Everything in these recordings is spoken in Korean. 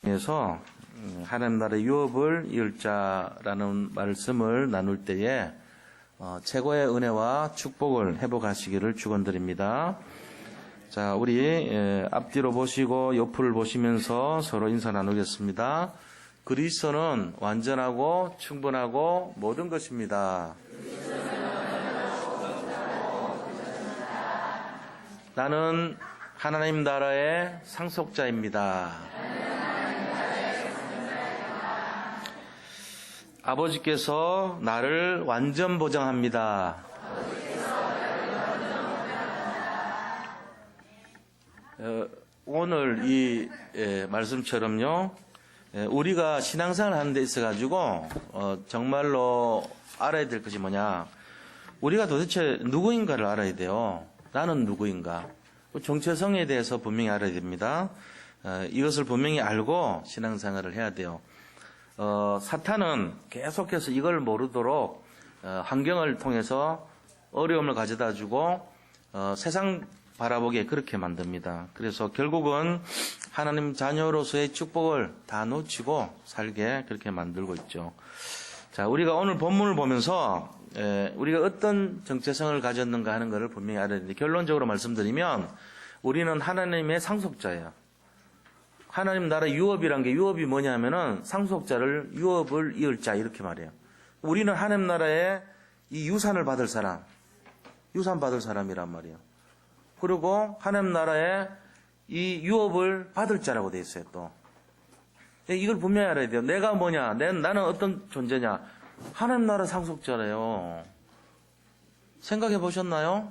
에서 하나님 나라의 유업을 이을 자라는 말씀을 나눌 때에 최고의 은혜와 축복을 회복하시기를 축원드립니다. 자, 우리 앞뒤로 보시고 옆을 보시면서 서로 인사 나누겠습니다. 그리스도는 완전하고 충분하고 모든 것입니다. 나는 하나님 나라의 상속자입니다. 아버지께서 나를 완전 보장합니다. 오늘 이 말씀처럼요, 우리가 신앙생활 하는 데 있어가지고 정말로 알아야 될 것이 뭐냐, 우리가 도대체 누구인가를 알아야 돼요. 나는 누구인가, 정체성에 대해서 분명히 알아야 됩니다. 이것을 분명히 알고 신앙생활을 해야 돼요. 사탄은 계속해서 이걸 모르도록 환경을 통해서 어려움을 가져다 주고 세상 바라보게 그렇게 만듭니다. 그래서 결국은 하나님 자녀로서의 축복을 다 놓치고 살게 그렇게 만들고 있죠. 자, 우리가 오늘 본문을 보면서 우리가 어떤 정체성을 가졌는가 하는 것을 분명히 알아야 되는데, 결론적으로 말씀드리면 우리는 하나님의 상속자예요. 하나님 나라 유업이란 게, 유업이 뭐냐면은 상속자를, 유업을 이을 자, 이렇게 말해요. 우리는 하나님 나라의 이 유산을 받을 사람, 유산 받을 사람이란 말이에요. 그리고 하나님 나라의 이 유업을 받을 자라고 돼 있어요, 또. 이걸 분명히 알아야 돼요. 내가 뭐냐, 나는 어떤 존재냐. 하나님 나라 상속자래요. 생각해 보셨나요?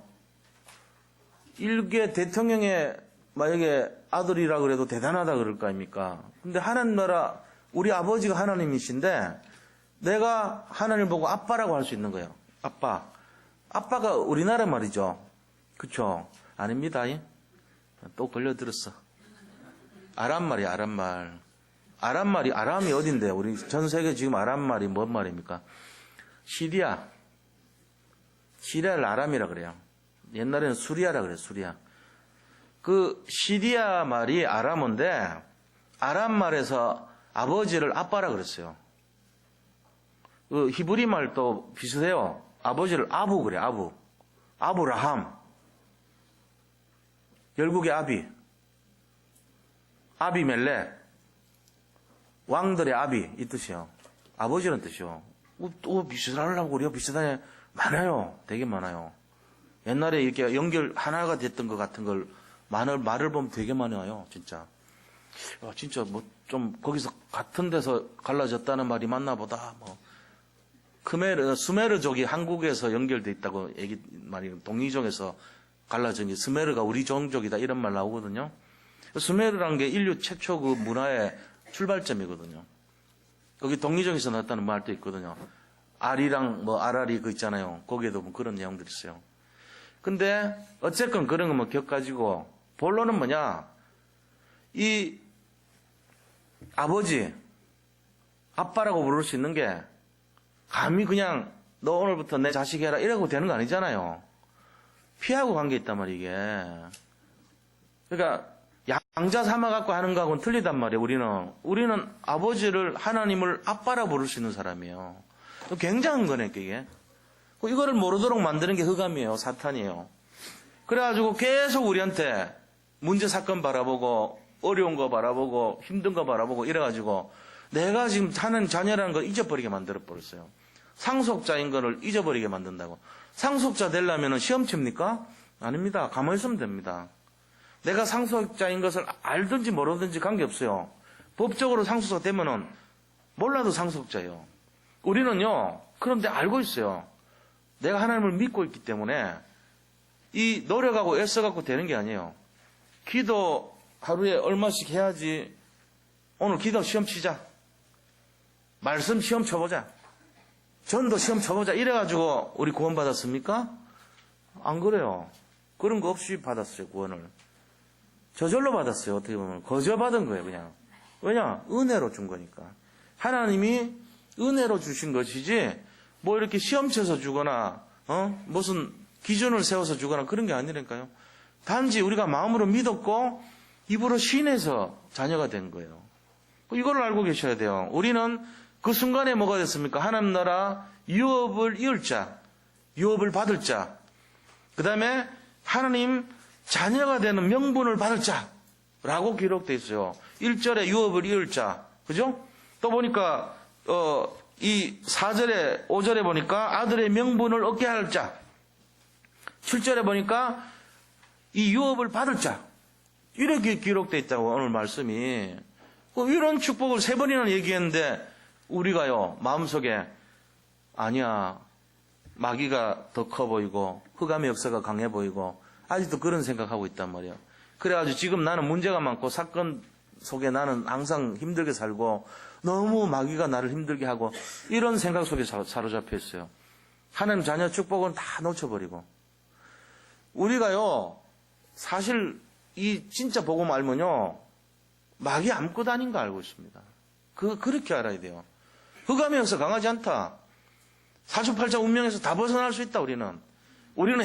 일개 대통령의 만약에 아들이라 그래도 대단하다 그럴 거 아닙니까? 근데 하나님 나라, 우리 아버지가 하나님이신데 내가 하나님을 보고 아빠라고 할 수 있는 거예요. 아빠. 아빠가 우리나라 말이죠. 그쵸? 아닙니다. 또 걸려들었어. 아람 말이야, 아람 말. 아람 말이, 아람이 어딘데? 우리 전 세계 지금 아람 말이 뭔 말입니까? 시리아. 시리아를 아람이라 그래요. 옛날에는 수리아라 그래요, 수리아. 그 시리아 말이 아람어인데, 아람 말에서 아버지를 아빠라 그랬어요. 그 히브리 말도 비슷해요. 아버지를 아부 그래, 아부. 아브라함. 열국의 아비멜렉. 왕들의 아비, 이 뜻이요. 아버지라는 뜻이요. 또 비슷하려고 우리가 비슷하네. 많아요. 되게 많아요. 옛날에 이렇게 연결 하나가 됐던 것 같은 걸 말을 보면 되게 많이 와요, 진짜. 진짜 뭐 좀 거기서 같은 데서 갈라졌다는 말이 맞나 보다. 뭐 수메르족이 한국에서 연결돼 있다고 얘기 말이, 동이족에서 갈라진 게 스메르가 우리 종족이다 이런 말 나오거든요. 수메르라는 게 인류 최초 그 문화의 출발점이거든요. 거기 동이족에서 나왔다는 말도 있거든요. 아리랑 뭐 아라리 그 있잖아요. 거기에도 뭐 그런 내용들이 있어요. 근데 어쨌건 그런 거 뭐 격가지고 본론은 뭐냐, 이 아버지, 아빠라고 부를 수 있는 게 감히 그냥 너 오늘부터 내 자식 해라 이러고 되는 거 아니잖아요. 피하고 간 게 있단 말이에요, 이게. 그러니까 양자 삼아갖고 하는 거하고는 틀리단 말이에요. 우리는 아버지를, 하나님을 아빠라 부를 수 있는 사람이에요. 굉장한 거네, 이게. 이거를 모르도록 만드는 게 흑암이에요, 사탄이에요. 그래가지고 계속 우리한테 문제 사건 바라보고 어려운 거 바라보고 힘든 거 바라보고 이래가지고 내가 지금 사는 자녀라는 걸 잊어버리게 만들어버렸어요. 상속자인 거를 잊어버리게 만든다고. 상속자 되려면 시험 칩니까? 아닙니다. 가만히 있으면 됩니다. 내가 상속자인 것을 알든지 모르든지 관계없어요. 법적으로 상속자 되면은 몰라도 상속자예요. 우리는요, 그런데 알고 있어요. 내가 하나님을 믿고 있기 때문에 이 노력하고 애써갖고 되는 게 아니에요. 기도 하루에 얼마씩 해야지. 오늘 기도 시험 치자. 말씀 시험 쳐보자. 전도 시험 쳐보자. 이래가지고 우리 구원 받았습니까? 안 그래요. 그런 거 없이 받았어요, 구원을. 저절로 받았어요, 어떻게 보면. 거저 받은 거예요, 그냥. 왜냐? 은혜로 준 거니까. 하나님이 은혜로 주신 것이지, 뭐 이렇게 시험 쳐서 주거나, 무슨 기준을 세워서 주거나 그런 게 아니라니까요. 단지 우리가 마음으로 믿었고 입으로 신해서 자녀가 된 거예요. 이걸 알고 계셔야 돼요. 우리는 그 순간에 뭐가 됐습니까? 하나님 나라 유업을 이을 자, 유업을 받을 자, 그 다음에 하나님 자녀가 되는 명분을 받을 자라고 기록되어 있어요. 1절에 유업을 이을 자, 그죠? 또 보니까 이 4절에 5절에 보니까 아들의 명분을 얻게 할 자, 7절에 보니까 이 유업을 받을 자, 이렇게 기록되어 있다고 오늘 말씀이. 이런 축복을 3번이나 얘기했는데 우리가요 마음속에 아니야, 마귀가 더 커 보이고 흑암의 역사가 강해 보이고 아직도 그런 생각하고 있단 말이에요. 그래가지고 지금 나는 문제가 많고 사건 속에 나는 항상 힘들게 살고 너무 마귀가 나를 힘들게 하고 이런 생각 속에 사로잡혀 있어요. 하나님 자녀 축복은 다 놓쳐버리고. 우리가요 사실 이 진짜 복음 알면요 마귀 아무것도 아닌 거 알고 있습니다. 그렇게 알아야 돼요. 흑암의 역사 강하지 않다. 사주팔자 운명에서 다 벗어날 수 있다. 우리는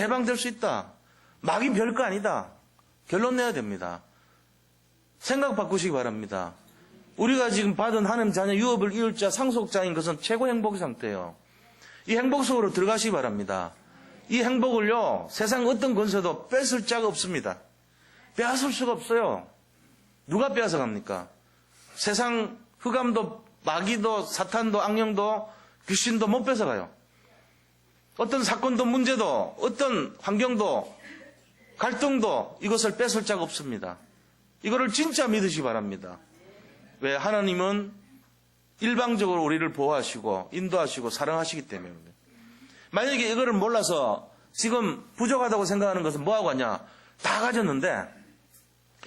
해방될 수 있다. 마귀 별거 아니다. 결론 내야 됩니다. 생각 바꾸시기 바랍니다. 우리가 지금 받은 하나님 자녀 유업을 이을 자 상속자인 것은 최고 행복 상태예요. 이 행복 속으로 들어가시기 바랍니다. 이 행복을요 세상 어떤 권세도 뺏을 자가 없습니다. 빼앗을 수가 없어요. 누가 빼앗아 갑니까? 세상 흑암도 마귀도 사탄도 악령도 귀신도 못 뺏어가요. 어떤 사건도 문제도 어떤 환경도 갈등도 이것을 뺏을 자가 없습니다. 이거를 진짜 믿으시기 바랍니다. 왜? 하나님은 일방적으로 우리를 보호하시고 인도하시고 사랑하시기 때문에. 만약에 이거를 몰라서 지금 부족하다고 생각하는 것은 뭐하고 하냐? 다 가졌는데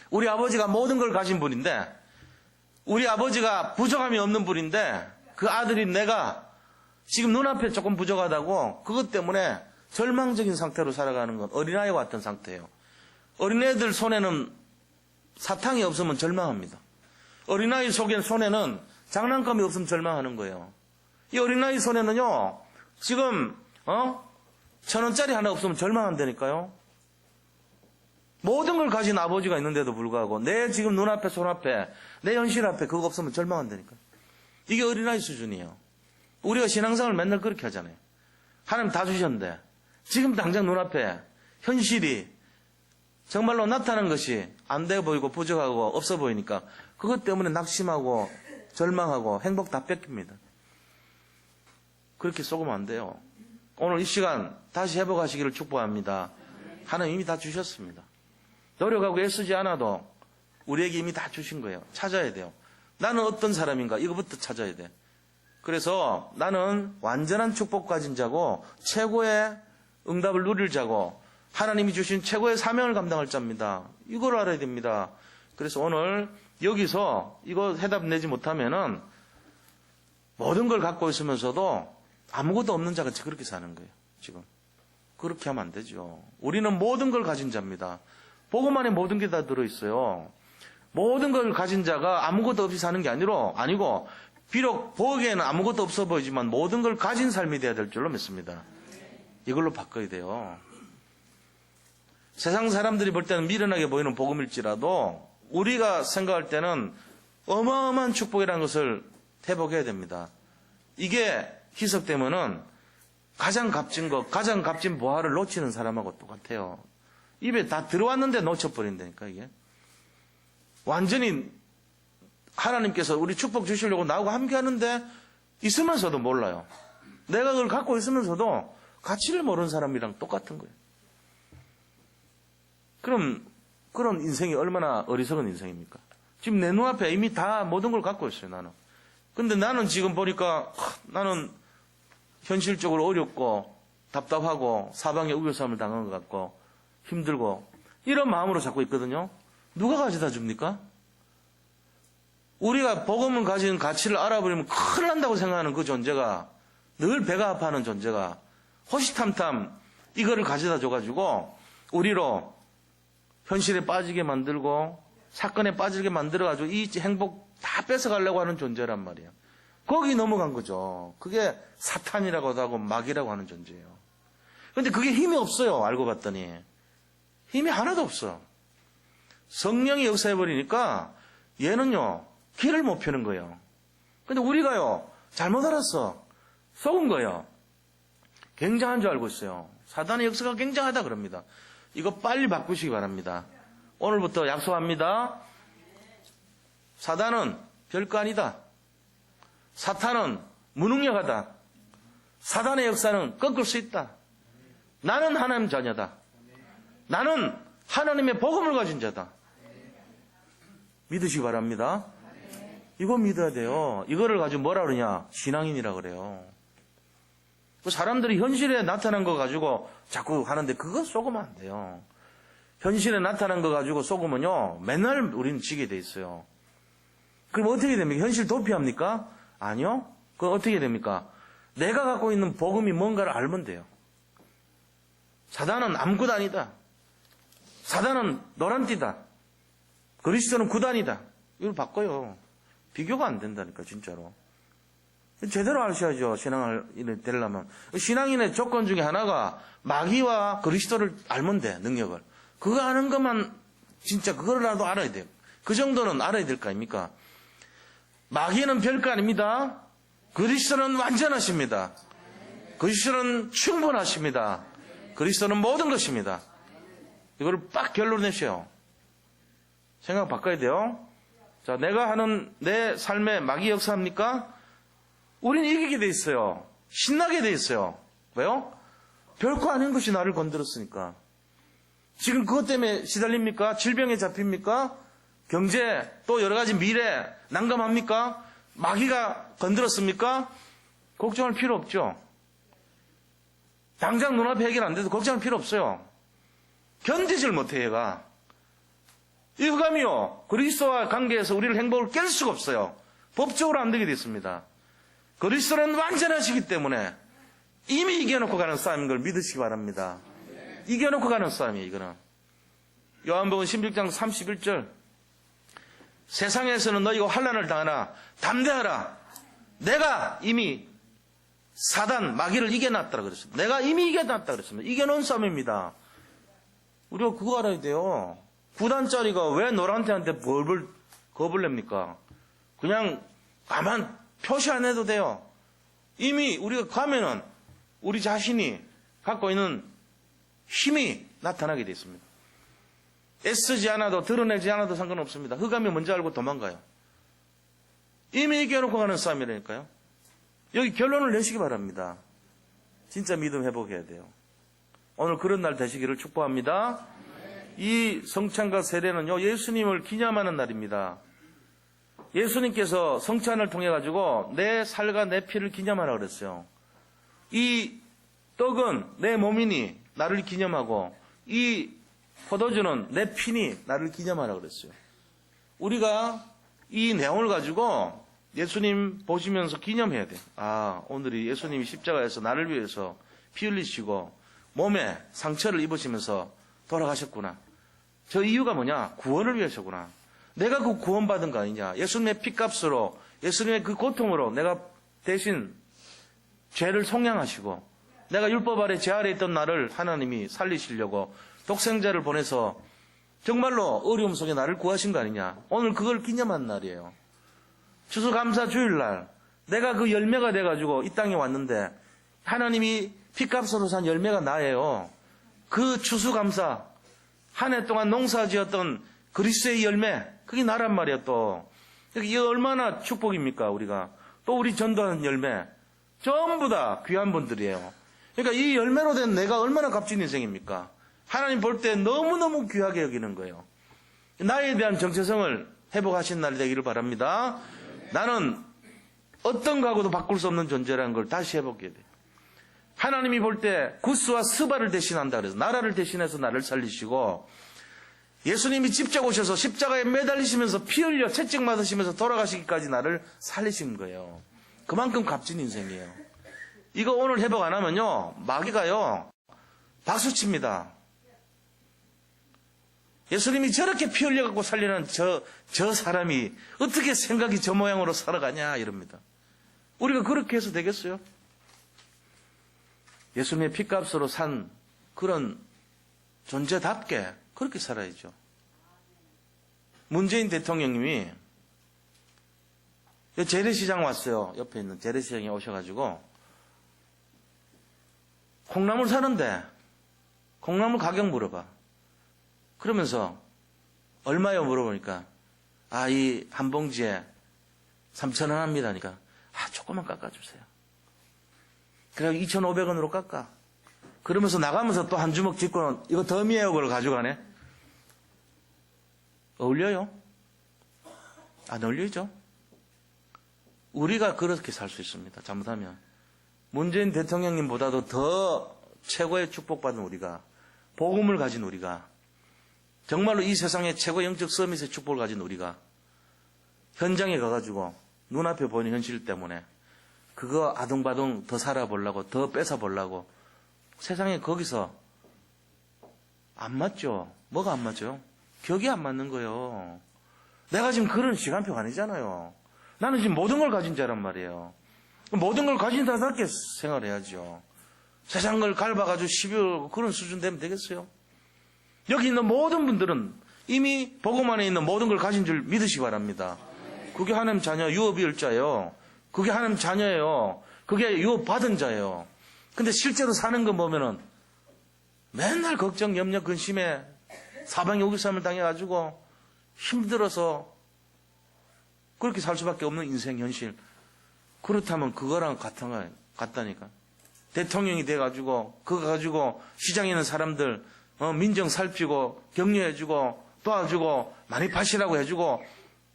우리 아버지가 모든 걸 가진 분인데 우리 아버지가 부족함이 없는 분인데 그 아들인 내가 지금 눈앞에 조금 부족하다고 그것 때문에 절망적인 상태로 살아가는 건 어린아이와 같은 상태예요. 어린애들 손에는 사탕이 없으면 절망합니다. 어린아이 손에는 장난감이 없으면 절망하는 거예요. 이 어린아이 손에는요 지금 1,000원짜리 하나 없으면 절망한다니까요. 모든 걸 가진 아버지가 있는데도 불구하고 내 지금 눈앞에 손앞에 내 현실 앞에 그거 없으면 절망한다니까요. 이게 어린아이 수준이에요. 우리가 신앙생활을 맨날 그렇게 하잖아요. 하나님 다 주셨는데 지금 당장 눈앞에 현실이 정말로 나타난 것이 안 돼 보이고 부족하고 없어 보이니까 그것 때문에 낙심하고 절망하고 행복 다 뺏깁니다. 그렇게 쏘으면 안 돼요. 오늘 이 시간 다시 회복하시기를 축복합니다. 하나님 이미 다 주셨습니다. 노력하고 애쓰지 않아도 우리에게 이미 다 주신 거예요. 찾아야 돼요. 나는 어떤 사람인가 이거부터 찾아야 돼. 그래서 나는 완전한 축복 가진 자고 최고의 응답을 누릴 자고 하나님이 주신 최고의 사명을 감당할 자입니다. 이걸 알아야 됩니다. 그래서 오늘 여기서 이거 해답 내지 못하면은 모든 걸 갖고 있으면서도 아무것도 없는 자같이 그렇게 사는 거예요. 지금 그렇게 하면 안 되죠. 우리는 모든 걸 가진 자입니다. 복음 안에 모든 게 다 들어있어요. 모든 걸 가진 자가 아무것도 없이 사는 게 아니고 비록 보기에는 아무것도 없어 보이지만 모든 걸 가진 삶이 돼야 될 줄로 믿습니다. 이걸로 바꿔야 돼요. 세상 사람들이 볼 때는 미련하게 보이는 복음일지라도 우리가 생각할 때는 어마어마한 축복이라는 것을 회복해야 됩니다. 이게 희석되면은 가장 값진 것, 가장 값진 보화를 놓치는 사람하고 똑같아요. 입에 다 들어왔는데 놓쳐버린다니까 이게. 완전히 하나님께서 우리 축복 주시려고 나하고 함께 하는데 있으면서도 몰라요. 내가 그걸 갖고 있으면서도 가치를 모르는 사람이랑 똑같은 거예요. 그럼 그런 인생이 얼마나 어리석은 인생입니까? 지금 내 눈앞에 이미 다 모든 걸 갖고 있어요, 나는. 근데 나는 지금 보니까 나는 현실적으로 어렵고 답답하고 사방에 우겨싸움을 당한 것 같고 힘들고 이런 마음으로 자꾸 있거든요. 누가 가져다 줍니까? 우리가 복음을 가진 가치를 알아버리면 큰일 난다고 생각하는 그 존재가 늘 배가 아파하는 존재가 호시탐탐 이거를 가져다 줘가지고 우리로 현실에 빠지게 만들고 사건에 빠지게 만들어가지고 이 행복 다 뺏어가려고 하는 존재란 말이에요. 거기 넘어간 거죠. 그게 사탄이라고도 하고 마귀라고 하는 존재예요. 그런데 그게 힘이 없어요. 알고 봤더니. 힘이 하나도 없어. 성령이 역사해버리니까 얘는요 길을 못 펴는 거예요. 근데 우리가요, 잘못 알았어. 속은 거예요. 굉장한 줄 알고 있어요. 사단의 역사가 굉장하다 그럽니다. 이거 빨리 바꾸시기 바랍니다. 오늘부터 약속합니다. 사단은 별거 아니다. 사탄은 무능력하다. 사단의 역사는 꺾을 수 있다. 나는 하나님 자녀다. 나는 하나님의 복음을 가진 자다. 믿으시기 바랍니다. 이거 믿어야 돼요. 이거를 가지고 뭐라 그러냐? 신앙인이라 그래요. 사람들이 현실에 나타난 거 가지고 자꾸 하는데 그거 속으면 안 돼요. 현실에 나타난 거 가지고 속으면요, 맨날 우리는 지게 돼 있어요. 그럼 어떻게 됩니까? 현실 도피합니까? 아니요. 그럼 어떻게 됩니까? 내가 갖고 있는 복음이 뭔가를 알면 돼요. 사단은 아무것도 아니다. 사단은 노란띠다. 그리스도는 구단이다. 이걸 바꿔요. 비교가 안 된다니까, 진짜로. 제대로 아셔야죠, 신앙인이 되려면. 신앙인의 조건 중에 하나가 마귀와 그리스도를 알면 돼, 능력을. 그거 아는 것만, 진짜 그거라도 알아야 돼요. 그 정도는 알아야 될 거 아닙니까? 마귀는 별거 아닙니다. 그리스도는 완전하십니다. 그리스도는 충분하십니다. 그리스도는 모든 것입니다. 이걸 빡 결론 내셔요. 생각 바꿔야 돼요. 자, 내가 하는 내 삶에 마귀 역사합니까? 우리는 이기게 돼 있어요. 신나게 돼 있어요. 왜요? 별거 아닌 것이 나를 건드렸으니까. 지금 그것 때문에 시달립니까? 질병에 잡힙니까? 경제, 또 여러 가지 미래 난감합니까? 마귀가 건드렸습니까? 걱정할 필요 없죠. 당장 눈앞에 해결 안 돼도 걱정할 필요 없어요. 견디질 못해, 얘가. 이 흑암이요, 그리스도와 관계에서 우리를 행복을 깰 수가 없어요. 법적으로 안 되게 됐습니다. 그리스도는 완전하시기 때문에 이미 이겨놓고 가는 싸움인 걸 믿으시기 바랍니다. 이겨놓고 가는 싸움이에요, 이거는. 요한복음 16장 31절. 세상에서는 너희가 환난을 당하나 담대하라. 내가 이미 사단, 마귀를 이겨놨다 그랬습니다. 내가 이미 이겨놨다 그랬습니다. 이겨놓은 싸움입니다. 우리가 그거 알아야 돼요. 9단짜리가 왜 노란테한테 겁을 냅니까? 그냥 가만 표시 안 해도 돼요. 이미 우리가 가면은 우리 자신이 갖고 있는 힘이 나타나게 되어 있습니다. 애쓰지 않아도 드러내지 않아도 상관없습니다. 흑암이 먼저 알고 도망가요. 이미 이겨놓고 가는 싸움이라니까요. 여기 결론을 내시기 바랍니다. 진짜 믿음 회복해야 돼요. 오늘 그런 날 되시기를 축복합니다. 이 성찬과 세례는요, 예수님을 기념하는 날입니다. 예수님께서 성찬을 통해 가지고 내 살과 내 피를 기념하라 그랬어요. 이 떡은 내 몸이니 나를 기념하고 이 포도주는 내 피니 나를 기념하라 그랬어요. 우리가 이 내용을 가지고 예수님 보시면서 기념해야 돼. 아, 오늘이 예수님이 십자가에서 나를 위해서 피 흘리시고 몸에 상처를 입으시면서 돌아가셨구나. 저 이유가 뭐냐? 구원을 위해서구나. 내가 그 구원받은 거 아니냐? 예수님의 피값으로, 예수님의 그 고통으로 내가 대신 죄를 속량하시고 내가 율법 아래 제 아래 있던 나를 하나님이 살리시려고 독생자를 보내서 정말로 어려움 속에 나를 구하신 거 아니냐? 오늘 그걸 기념한 날이에요. 추수감사 주일날 내가 그 열매가 돼가지고 이 땅에 왔는데 하나님이 피값으로 산 열매가 나예요. 그 추수감사, 한 해 동안 농사지었던 그리스도의 열매, 그게 나란 말이야 또. 이게 얼마나 축복입니까 우리가. 또 우리 전도하는 열매, 전부 다 귀한 분들이에요. 그러니까 이 열매로 된 내가 얼마나 값진 인생입니까? 하나님 볼 때 너무너무 귀하게 여기는 거예요. 나에 대한 정체성을 회복하신 날이 되기를 바랍니다. 나는 어떤 과거도 바꿀 수 없는 존재라는 걸 다시 회복해야 돼요. 하나님이 볼 때 구스와 스바를 대신한다 그래서 나라를 대신해서 나를 살리시고 예수님이 직접 오셔서 십자가에 매달리시면서 피 흘려 채찍 맞으시면서 돌아가시기까지 나를 살리신 거예요. 그만큼 값진 인생이에요. 이거 오늘 회복 안 하면요 마귀가요 박수칩니다. 예수님이 저렇게 피 흘려갖고 살리는 저 사람이 어떻게 생각이 저 모양으로 살아가냐 이럽니다. 우리가 그렇게 해서 되겠어요? 예수님의 피값으로 산 그런 존재답게 그렇게 살아야죠. 문재인 대통령님이 재래시장 왔어요. 옆에 있는 재래시장에 오셔가지고 콩나물 사는데 콩나물 가격 물어봐. 그러면서 얼마요 물어보니까 이 한 봉지에 3,000원 합니다. 그러니까 조금만 깎아주세요. 그래서 2,500원으로 깎아. 그러면서 나가면서 또 한 주먹 짚고는 이거 덤이에요. 그걸 가져가네. 어울려요? 안 어울리죠? 우리가 그렇게 살 수 있습니다. 잘못하면. 문재인 대통령님보다도 더 최고의 축복받은 우리가, 복음을 가진 우리가, 정말로 이 세상의 최고 영적 서밋의 축복을 가진 우리가 현장에 가가지고 눈앞에 보이는 현실 때문에 그거 아둥바둥 더 살아보려고, 더 뺏어보려고 세상에 거기서 안 맞죠? 뭐가 안 맞죠? 격이 안 맞는 거예요. 내가 지금 그런 시간표가 아니잖아요. 나는 지금 모든 걸 가진 자란 말이에요. 모든 걸 가진 자답게 생활해야죠. 세상 걸 갈아가지고 12월 그런 수준 되면 되겠어요? 여기 있는 모든 분들은 이미 복음 안에 있는 모든 걸 가진 줄 믿으시기 바랍니다. 그게 하나님 자녀 유업일자예요. 그게 하나님 자녀예요. 그게 유업 받은 자예요. 근데 실제로 사는 거 보면은 맨날 걱정, 염려, 근심에 사방에 우기쌈을 당해가지고 힘들어서 그렇게 살 수밖에 없는 인생 현실. 그렇다면 그거랑 같다니까. 대통령이 돼가지고 그거 가지고 시장에 있는 사람들 민정 살피고 격려해주고 도와주고 많이 파시라고 해주고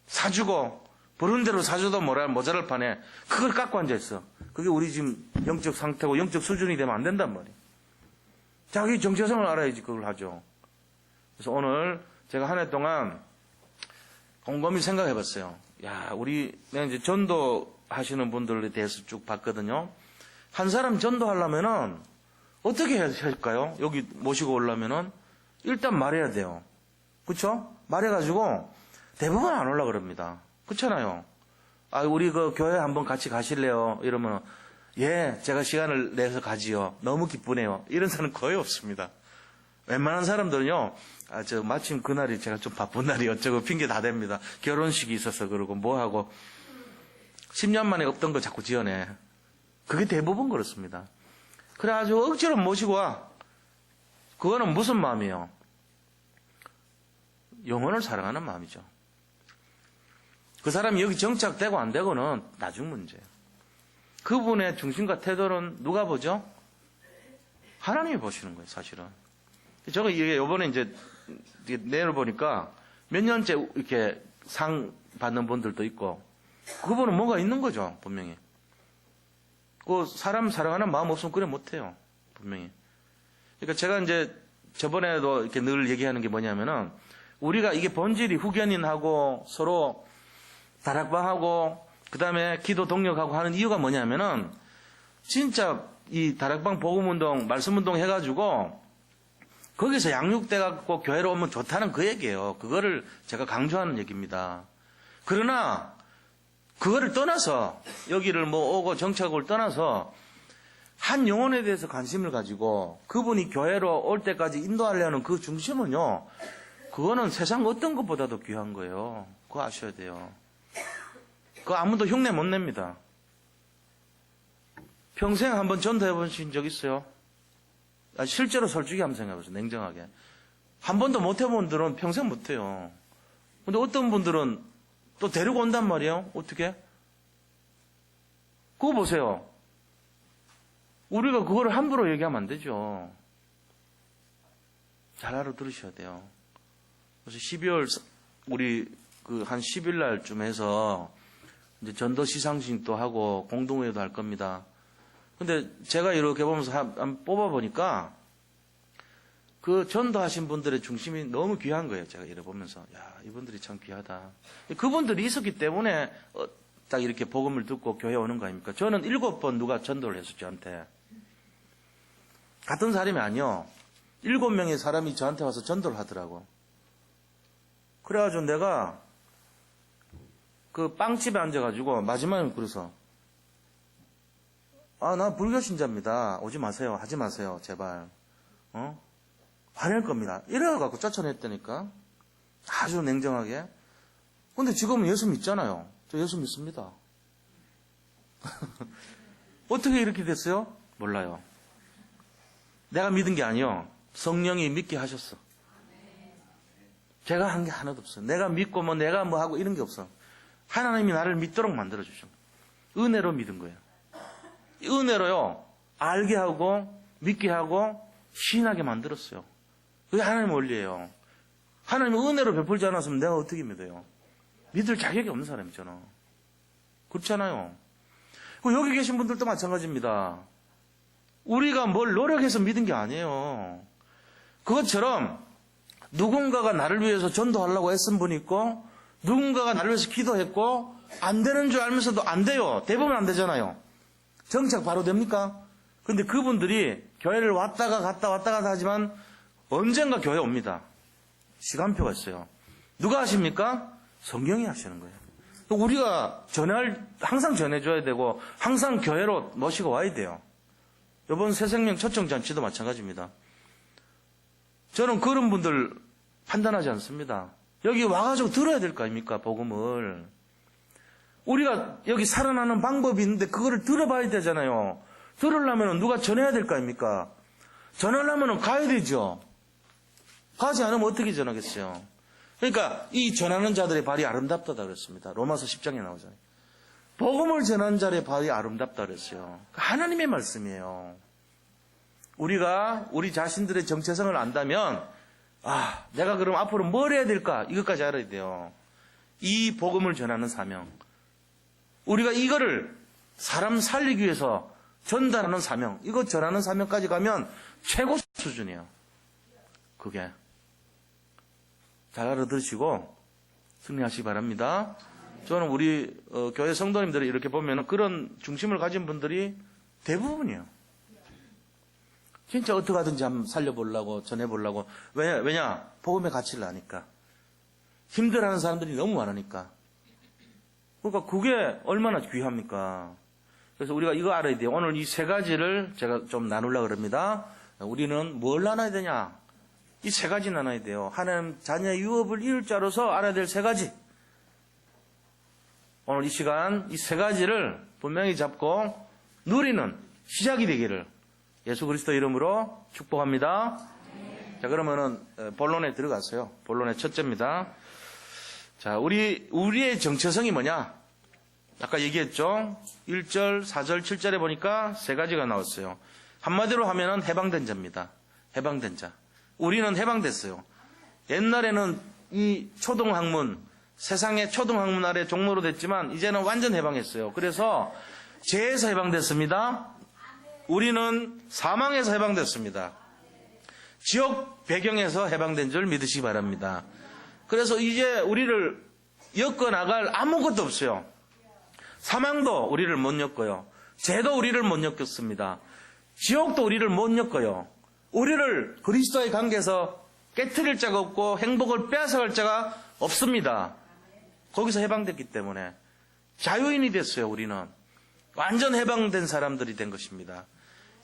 사주고 부른 대로 사줘도 모자랄 판에 그걸 깎고 앉아있어. 그게 우리 지금 영적 상태고 영적 수준이 되면 안 된단 말이에요. 자기 정체성을 알아야지 그걸 하죠. 그래서 오늘 제가 한 해 동안 곰곰이 생각해봤어요. 내가 이제 전도하시는 분들에 대해서 쭉 봤거든요. 한 사람 전도하려면은 어떻게 해야 할까요? 여기 모시고 오려면은 일단 말해야 돼요. 그쵸? 말해가지고 대부분 안 올라 그럽니다. 그렇잖아요. 우리 그 교회 한번 같이 가실래요? 이러면 예, 제가 시간을 내서 가지요. 너무 기쁘네요. 이런 사람은 거의 없습니다. 웬만한 사람들은요, 마침 그날이 제가 좀 바쁜 날이 어쩌고 핑계 다 댑니다. 결혼식이 있어서 그러고 뭐하고 10년 만에 없던 거 자꾸 지어내. 그게 대부분 그렇습니다. 그래가지고 억지로 모시고 와. 그거는 무슨 마음이에요? 영혼을 사랑하는 마음이죠. 그 사람이 여기 정착되고 안 되고는 나중 문제예요. 그분의 중심과 태도는 누가 보죠? 하나님이 보시는 거예요, 사실은. 저거 이번에 이제 내를 보니까 몇 년째 이렇게 상 받는 분들도 있고, 그분은 뭔가 있는 거죠, 분명히. 그 사람 사랑하는 마음 없으면 그래 못해요, 분명히. 그러니까 제가 이제 저번에도 이렇게 늘 얘기하는 게 뭐냐면은, 우리가 이게 본질이 후견인하고 서로 다락방하고 그 다음에 기도 동력하고 하는 이유가 뭐냐면은, 진짜 이 다락방 복음운동, 말씀운동 해가지고 거기서 양육돼갖고 교회로 오면 좋다는 그 얘기예요. 그거를 제가 강조하는 얘기입니다. 그러나 그거를 떠나서 여기를 오고 정착을 떠나서 한 영혼에 대해서 관심을 가지고 그분이 교회로 올 때까지 인도하려는 그 중심은요, 그거는 세상 어떤 것보다도 귀한 거예요. 그거 아셔야 돼요. 그거 아무도 흉내 못 냅니다. 평생 한번 전도해 보신 적 있어요? 실제로 솔직히 한번 생각해보세요. 냉정하게. 한 번도 못 해본 분들은 평생 못 해요. 근데 어떤 분들은 또 데리고 온단 말이에요. 어떻게? 그거 보세요. 우리가 그거를 함부로 얘기하면 안 되죠. 잘 알아들으셔야 돼요. 그래서 12월 우리 한 10일 날쯤 해서 이제 전도 시상식도 하고 공동회의도 할 겁니다. 근데 제가 이렇게 보면서 한번 뽑아보니까 그 전도하신 분들의 중심이 너무 귀한 거예요. 제가 이래 보면서 이분들이 참 귀하다. 그분들이 있었기 때문에 딱 이렇게 복음을 듣고 교회 오는 거 아닙니까? 저는 7번 누가 전도를 했었죠, 저한테. 같은 사람이 아니요. 7명의 사람이 저한테 와서 전도를 하더라고. 그래가지고 내가 그 빵집에 앉아가지고 마지막에 그래서 나 불교 신자입니다. 오지 마세요. 하지 마세요. 제발. 화낼 겁니다. 이래갖고 쫓아냈다니까. 아주 냉정하게. 근데 지금은 예수 믿잖아요. 저 예수 믿습니다. 어떻게 이렇게 됐어요? 몰라요. 내가 믿은 게 아니요. 성령이 믿게 하셨어. 제가 한 게 하나도 없어. 내가 믿고 뭐 내가 뭐 하고 이런 게 없어. 하나님이 나를 믿도록 만들어 주신 거예요. 은혜로 믿은 거예요. 은혜로요. 알게 하고 믿게 하고 신하게 만들었어요. 그게 하나님의 원리예요. 하나님은 은혜로 베풀지 않았으면 내가 어떻게 믿어요? 믿을 자격이 없는 사람이잖아. 그렇잖아요. 여기 계신 분들도 마찬가지입니다. 우리가 뭘 노력해서 믿은 게 아니에요. 그것처럼 누군가가 나를 위해서 전도하려고 애쓴 분이 있고 누군가가 나를 위해서 기도했고 안 되는 줄 알면서도 안 돼요. 대부분 안 되잖아요. 정착 바로 됩니까? 근데 그분들이 교회를 왔다가 갔다 하지만 언젠가 교회 옵니다. 시간표가 있어요. 누가 하십니까? 성경이 하시는 거예요. 우리가 항상 전해줘야 되고 항상 교회로 모시고 와야 돼요. 이번 새생명 초청잔치도 마찬가지입니다. 저는 그런 분들 판단하지 않습니다. 여기 와가지고 들어야 될 거 아닙니까? 복음을. 우리가 여기 살아나는 방법이 있는데 그거를 들어봐야 되잖아요. 들으려면 누가 전해야 될 거 아닙니까? 전하려면 가야 되죠. 가지 않으면 어떻게 전하겠어요? 그러니까 이 전하는 자들의 발이 아름답다고 그랬습니다. 로마서 10장에 나오잖아요. 복음을 전하는 자의 발이 아름답다고 그랬어요. 하나님의 말씀이에요. 우리가 우리 자신들의 정체성을 안다면 내가 그럼 앞으로 뭘 해야 될까? 이것까지 알아야 돼요. 이 복음을 전하는 사명. 우리가 이거를 사람 살리기 위해서 전달하는 사명, 이거 전하는 사명까지 가면 최고 수준이에요. 그게. 잘 알아들으시고 승리하시기 바랍니다. 저는 우리 교회 성도님들이 이렇게 보면 그런 중심을 가진 분들이 대부분이에요. 진짜 어떻게 하든지 한번 살려보려고 전해보려고. 왜냐? 복음의 가치를 아니까. 힘들어하는 사람들이 너무 많으니까. 그러니까 그게 얼마나 귀합니까? 그래서 우리가 이거 알아야 돼요. 오늘 이 세 가지를 제가 좀 나누려고 합니다. 우리는 뭘 나눠야 되냐? 이 세 가지 나눠야 돼요. 하나님 자녀의 유업을 이룰 자로서 알아야 될 세 가지. 오늘 이 시간 이 세 가지를 분명히 잡고 누리는 시작이 되기를 예수 그리스도 이름으로 축복합니다. 자, 그러면은 본론에 들어가세요. 본론의 첫째입니다. 자, 우리의 정체성이 뭐냐? 아까 얘기했죠? 1절, 4절, 7절에 보니까 세 가지가 나왔어요. 한마디로 하면은 해방된 자입니다. 해방된 자. 우리는 해방됐어요. 옛날에는 이 초등학문, 세상의 초등학문 아래 종로로 됐지만 이제는 완전 해방했어요. 그래서 죄에서 해방됐습니다. 우리는 사망에서 해방됐습니다. 지옥 배경에서 해방된 줄 믿으시기 바랍니다. 그래서 이제 우리를 엮어나갈 아무것도 없어요. 사망도 우리를 못 엮어요. 죄도 우리를 못 엮었습니다. 지옥도 우리를 못 엮어요. 우리를 그리스도의 관계에서 깨트릴 자가 없고 행복을 빼앗아갈 자가 없습니다. 거기서 해방됐기 때문에 자유인이 됐어요. 우리는 완전 해방된 사람들이 된 것입니다.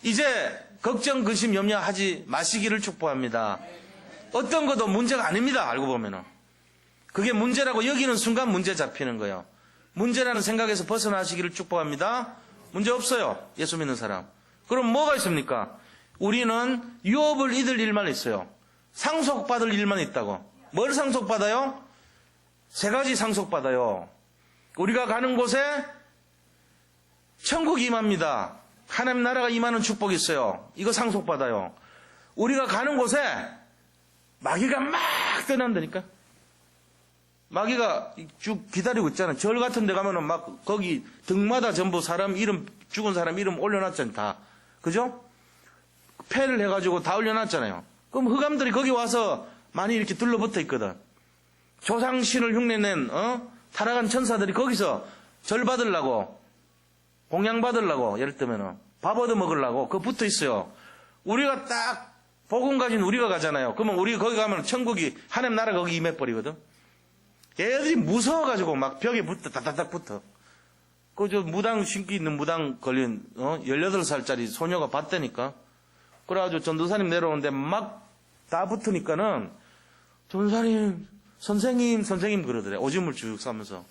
이제 걱정, 근심, 염려하지 마시기를 축복합니다. 어떤 것도 문제가 아닙니다. 알고 보면은 그게 문제라고 여기는 순간 문제 잡히는 거예요. 문제라는 생각에서 벗어나시기를 축복합니다. 문제 없어요. 예수 믿는 사람. 그럼 뭐가 있습니까? 우리는 유업을 잊을 일만 있어요. 상속받을 일만 있다고. 뭘 상속받아요? 세 가지 상속받아요. 우리가 가는 곳에 천국이 임합니다. 하나님 나라가 임하는 축복이 있어요. 이거 상속받아요. 우리가 가는 곳에 마귀가 막 떠난다니까. 마귀가 쭉 기다리고 있잖아요. 절 같은 데 가면은 막 거기 등마다 전부 사람 이름, 죽은 사람 이름 올려놨잖아요. 다. 그죠? 패를 해가지고 다 올려놨잖아요. 그럼 흑암들이 거기 와서 많이 이렇게 둘러붙어 있거든. 조상신을 흉내낸 타락한 천사들이 거기서 절 받으려고 공양 받으려고 예를 들면은 밥 얻어 먹으려고 그거 붙어 있어요. 우리가 딱 복음 가진 우리가 가잖아요. 그러면 우리 거기 가면 천국이 하나님 나라 거기 임해버리거든. 얘들이 무서워가지고 막 벽에 붙어 다다닥 붙어. 그 저 무당 신기 있는 무당 걸린 18살짜리 소녀가 봤다니까. 그래가지고 전도사님 내려오는데 막 다 붙으니까는 전도사님 선생님 그러더래. 오줌을 쭉 싸면서.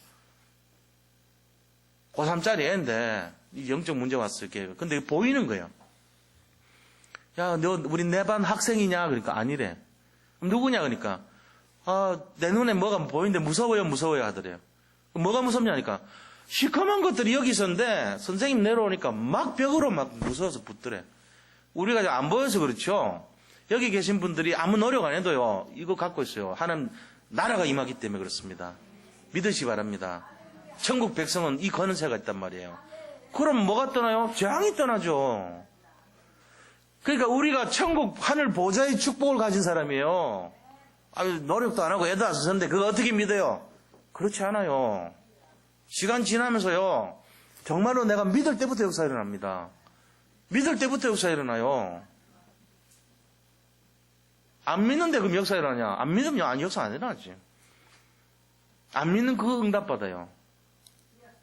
고3짜리 애인데 영적 문제 왔을 게 근데 보이는 거예요. 야, 너 우리 내 반 학생이냐? 그러니까 아니래. 그럼 누구냐? 그러니까 내 눈에 뭐가 보이는데 무서워요 하더래요. 뭐가 무섭냐니까 시커먼 것들이 여기 있었는데 선생님 내려오니까 막 벽으로 막 무서워서 붙더래. 우리가 안 보여서 그렇죠. 여기 계신 분들이 아무 노력 안 해도요 이거 갖고 있어요. 하나님 나라가 임하기 때문에 그렇습니다. 믿으시 바랍니다. 천국 백성은 이 권세가 있단 말이에요. 그럼 뭐가 떠나요? 재앙이 떠나죠. 그러니까 우리가 천국 하늘 보좌의 축복을 가진 사람이에요. 노력도 안 하고 애도 안 썼는데 그거 어떻게 믿어요? 그렇지 않아요. 시간 지나면서요 정말로 내가 믿을 때부터 역사 일어납니다. 믿을 때부터 역사 일어나요. 안 믿는데 그럼 역사 일어나냐? 안 믿으면 아니 역사 안 일어나지. 안 믿는 그거 응답받아요.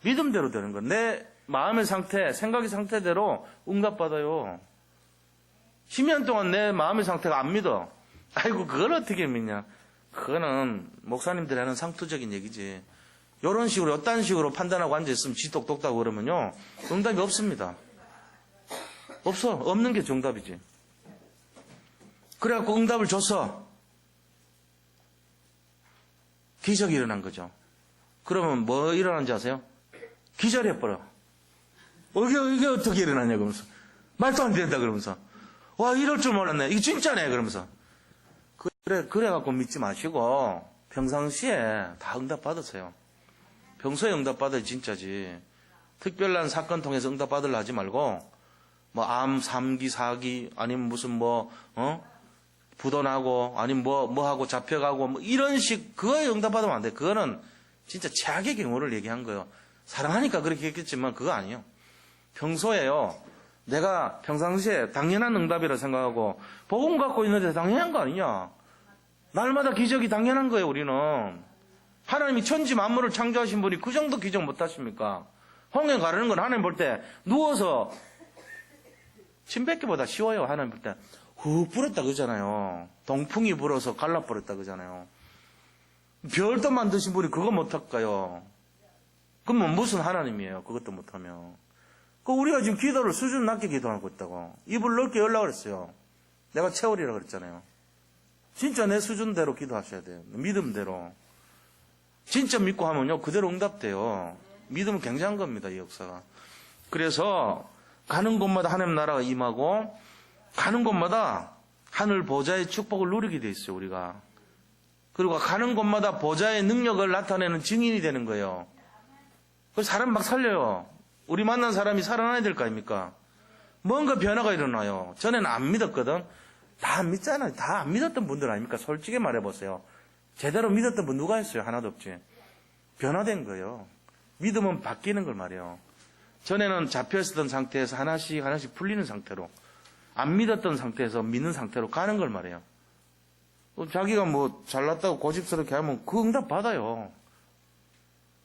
믿음대로 되는 거. 내 마음의 상태, 생각의 상태대로 응답받아요. 10년 동안 내 마음의 상태가 안 믿어. 아이고 그걸 어떻게 믿냐. 그거는 목사님들이 하는 상투적인 얘기지. 이런 식으로 어떤 식으로 판단하고 앉아있으면 지 똑똑하고 그러면요 응답이 없습니다. 없어. 없는 게 정답이지. 그래갖고 응답을 줬어. 기적이 일어난 거죠. 그러면 뭐 일어난지 아세요? 기절해버려. 이게 어떻게 일어나냐 그러면서 말도 안 된다 그러면서 와 이럴 줄 몰랐네. 이게 진짜네 그러면서 그래갖고 믿지 마시고 평상시에 다 응답 받으세요. 평소에 응답 받아야 진짜지. 특별한 사건 통해서 응답 받으려 하지 말고 뭐 암, 3기, 4기 아니면 무슨 부도나고 아니면 뭐 하고 잡혀가고 뭐 이런 식 그거에 응답 받으면 안 돼. 그거는 진짜 최악의 경우를 얘기한 거예요. 사랑하니까 그렇게 했겠지만 그거 아니에요. 평소에요. 내가 평상시에 당연한 응답이라 생각하고 복음 갖고 있는데 당연한 거 아니냐. 날마다 기적이 당연한 거예요. 우리는. 하나님이 천지 만물을 창조하신 분이 그 정도 기적 못하십니까? 홍해 가르는 건 하나님 볼 때 누워서 침 뱉기보다 쉬워요. 하나님 볼 때 훅 불었다 그러잖아요. 동풍이 불어서 갈라버렸다 그러잖아요. 별도 만드신 분이 그거 못할까요? 그러면 무슨 하나님이에요? 그것도 못하면. 우리가 지금 기도를 수준 낮게 기도하고 있다고. 입을 넓게 열라고 그랬어요. 내가 채우리라고 그랬잖아요. 진짜 내 수준대로 기도하셔야 돼요. 믿음대로. 진짜 믿고 하면요 그대로 응답돼요. 믿음은 굉장한 겁니다. 이 역사가. 그래서 가는 곳마다 하나님 나라가 임하고 가는 곳마다 하늘 보좌의 축복을 누리게 돼 있어요. 우리가. 그리고 가는 곳마다 보좌의 능력을 나타내는 증인이 되는 거예요. 그래서 사람 막 살려요. 우리 만난 사람이 살아나야 될 거 아닙니까? 뭔가 변화가 일어나요. 전에는 안 믿었거든. 다 안 믿잖아요. 다 안 믿었던 분들 아닙니까? 솔직히 말해보세요. 제대로 믿었던 분 누가 있어요? 하나도 없지. 변화된 거예요. 믿음은 바뀌는 걸 말이에요. 전에는 잡혀있었던 상태에서 하나씩 풀리는 상태로, 안 믿었던 상태에서 믿는 상태로 가는 걸 말이에요. 자기가 뭐 잘났다고 고집스럽게 하면 그 응답 받아요.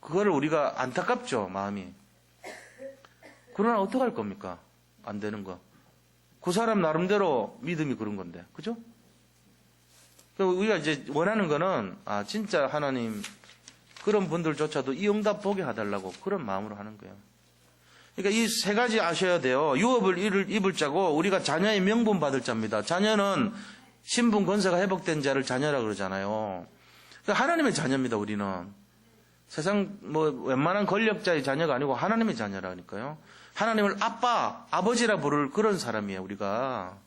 그거를 우리가 안타깝죠, 마음이. 그러나 어떡할 겁니까? 안 되는 거. 그 사람 나름대로 믿음이 그런 건데, 그죠? 우리가 이제 원하는 거는, 진짜 하나님, 그런 분들조차도 이 응답 보게 해달라고 그런 마음으로 하는 거예요. 그러니까 이 세 가지 아셔야 돼요. 유업을 입을 자고 우리가 자녀의 명분 받을 자입니다. 자녀는 신분 권세가 회복된 자를 자녀라 그러잖아요. 그러니까 하나님의 자녀입니다, 우리는. 세상 웬만한 권력자의 자녀가 아니고 하나님의 자녀라니까요. 하나님을 아빠, 아버지라 부를 그런 사람이에요, 우리가.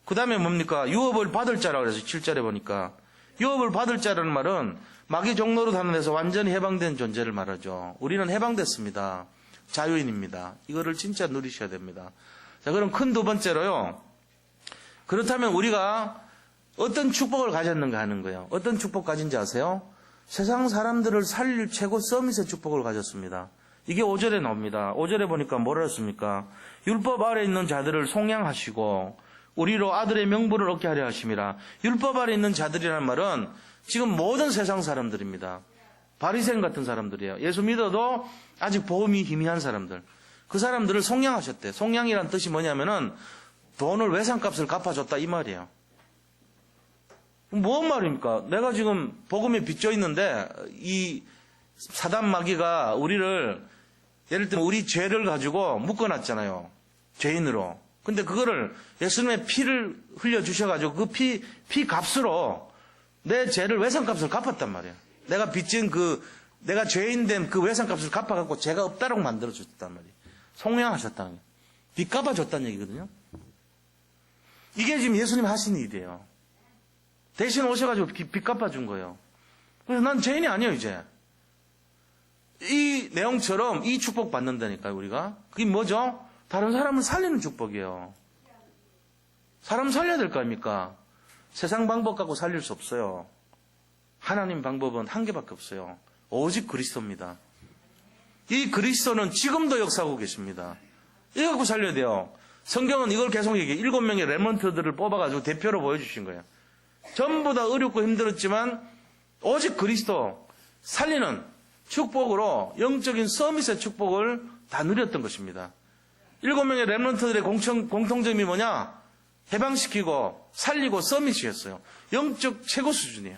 그 다음에 뭡니까? 유업을 받을 자라고 그래서 7절에 보니까. 유업을 받을 자라는 말은 마귀 종로로 하는 데서 완전히 해방된 존재를 말하죠. 우리는 해방됐습니다. 자유인입니다. 이거를 진짜 누리셔야 됩니다. 자, 그럼 큰 두 번째로요. 그렇다면 우리가 어떤 축복을 가졌는가 하는 거예요. 어떤 축복 가진지 아세요? 세상 사람들을 살릴 최고 서밋의 축복을 가졌습니다. 이게 5절에 나옵니다. 5절에 보니까 뭐라 했습니까? 율법 아래 있는 자들을 속량하시고 우리로 아들의 명분을 얻게 하려 하심이라. 율법 아래 있는 자들이라는 말은 지금 모든 세상 사람들입니다. 바리새인 같은 사람들이에요. 예수 믿어도 아직 복음이 희미한 사람들. 그 사람들을 속량하셨대. 속량이란 뜻이 뭐냐면은 돈을 외상값을 갚아줬다 이 말이에요. 뭔 말입니까? 내가 지금 복음에 빚져 있는데 이 사단 마귀가 우리를 예를 들면 우리 죄를 가지고 묶어놨잖아요. 죄인으로. 근데 그거를 예수님의 피를 흘려주셔가지고 그 피 값으로 내 죄를 외상값을 갚았단 말이에요. 내가 빚진 내가 죄인 된 그 외상값을 갚아갖고 죄가 없다라고 만들어줬단 말이에요. 속량하셨다는 거예요. 빚 갚아줬다는 얘기거든요. 이게 지금 예수님 하신 일이에요. 대신 오셔가지고 빚 갚아준 거예요. 그래서 난 죄인이 아니에요, 이제. 이 내용처럼 이 축복 받는다니까요, 우리가. 그게 뭐죠? 다른 사람을 살리는 축복이에요. 사람 살려야 될 거 아닙니까? 세상 방법 갖고 살릴 수 없어요. 하나님 방법은 한 개밖에 없어요. 오직 그리스도입니다. 이 그리스도는 지금도 역사하고 계십니다. 이거 갖고 살려야 돼요. 성경은 이걸 계속 얘기해요. 7명의 렘넌트들을 뽑아가지고 대표로 보여주신 거예요. 전부 다 어렵고 힘들었지만 오직 그리스도 살리는 축복으로 영적인 서밋의 축복을 다 누렸던 것입니다. 7명의 렘넌트들의 공통점이 뭐냐? 해방시키고 살리고 서밋이었어요. 영적 최고 수준이에요.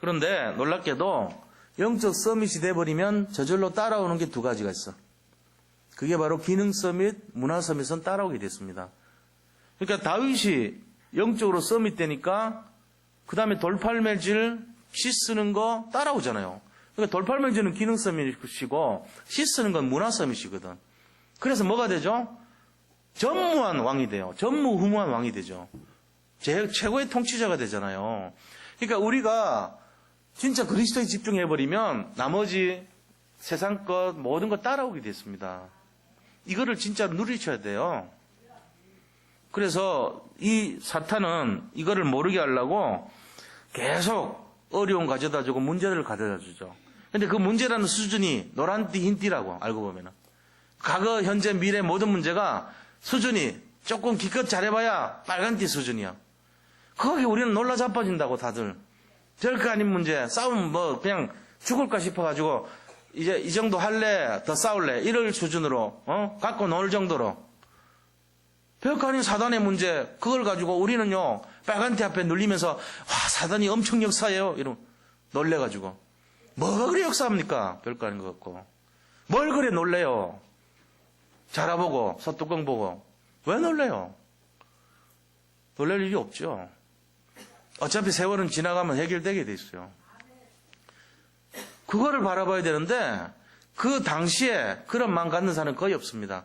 그런데 놀랍게도 영적 서밋이 돼버리면 저절로 따라오는 게 두 가지가 있어. 그게 바로 기능 서밋, 문화 서밋은 따라오게 됐습니다. 그러니까 다윗이 영적으로 서밋 되니까 그 다음에 돌팔매질, 시 쓰는 거 따라오잖아요. 그러니까 돌팔매질은 기능 서밋이고 시 쓰는 건 문화 서밋이거든. 그래서 뭐가 되죠? 전무한 왕이 돼요. 전무후무한 왕이 되죠. 최고의 통치자가 되잖아요. 그러니까 우리가 진짜 그리스도에 집중해버리면 나머지 세상 것 모든 것 따라오게 됐습니다. 이거를 진짜 누리셔야 돼요. 그래서 이 사탄은 이거를 모르게 하려고 계속 어려움 가져다 주고 문제를 가져다 주죠. 근데 그 문제라는 수준이 노란띠 흰띠라고 알고 보면은 과거 현재 미래 모든 문제가 수준이 조금 기껏 잘해봐야 빨간띠 수준이야. 거기 우리는 놀라 자빠진다고 다들. 별거 아닌 문제 싸우면 뭐 그냥 죽을까 싶어가지고 이제 이 정도 할래 더 싸울래 이럴 수준으로 갖고 놀 정도로 별거 아닌 사단의 문제 그걸 가지고 우리는요 빨간띠 앞에 눌리면서 와 사단이 엄청 역사해요 이러면 놀래가지고 뭐가 그래 역사합니까? 별거 아닌 것 같고 뭘 그래 놀래요? 자라보고 서뚜껑 보고 왜 놀래요? 놀랄 일이 없죠. 어차피 세월은 지나가면 해결되게 돼 있어요. 그거를 바라봐야 되는데 그 당시에 그런 마음 갖는 사람은 거의 없습니다.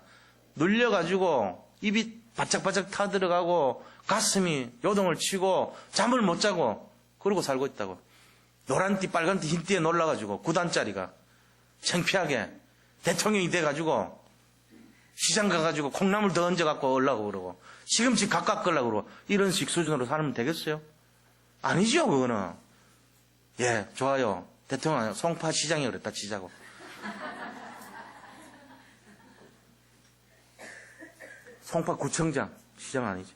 눌려가지고 입이 바짝바짝 타들어가고 가슴이 요동을 치고 잠을 못 자고 그러고 살고 있다고. 노란띠 빨간띠 흰띠에 놀라가지고 9단짜리가 창피하게 대통령이 돼가지고 시장 가가지고 콩나물 더 얹어갖고 오려고 그러고 시금치 각각 끌려고 그러고 이런 식 수준으로 살면 되겠어요? 아니죠 그거는. 예 좋아요. 대통령 송파 시장이 그랬다 치자고. 송파 구청장 시장 아니지.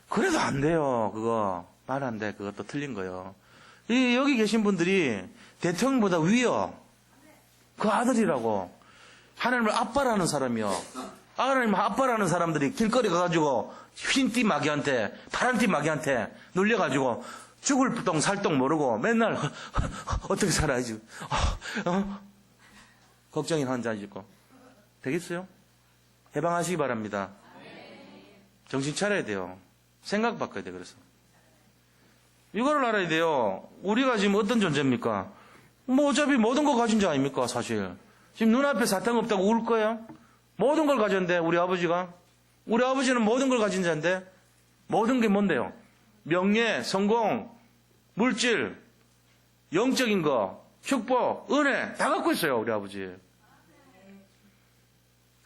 그래도 안 돼요. 그거 말 안 돼. 그것도 틀린 거예요. 여기 계신 분들이 대통령보다 위요. 그 아들이라고. 하나님을 아빠라는 사람이요. 하나님을 아빠라는 사람들이 길거리 가가지고 흰띠 마귀한테 파란띠 마귀한테 눌려가지고 죽을 똥 살 똥 모르고 맨날 어떻게 살아야지. 걱정이 환자이고 되겠어요? 해방하시기 바랍니다. 정신 차려야 돼요. 생각 바꿔야 돼요. 그래서 이거를 알아야 돼요. 우리가 지금 어떤 존재입니까? 뭐 어차피 모든 거 가진 자 아닙니까? 사실 지금 눈앞에 사탕 없다고 울 거예요? 모든 걸 가졌는데 우리 아버지가 우리 아버지는 모든 걸 가진 자인데 모든 게 뭔데요? 명예, 성공, 물질, 영적인 거, 축복, 은혜 다 갖고 있어요. 우리 아버지.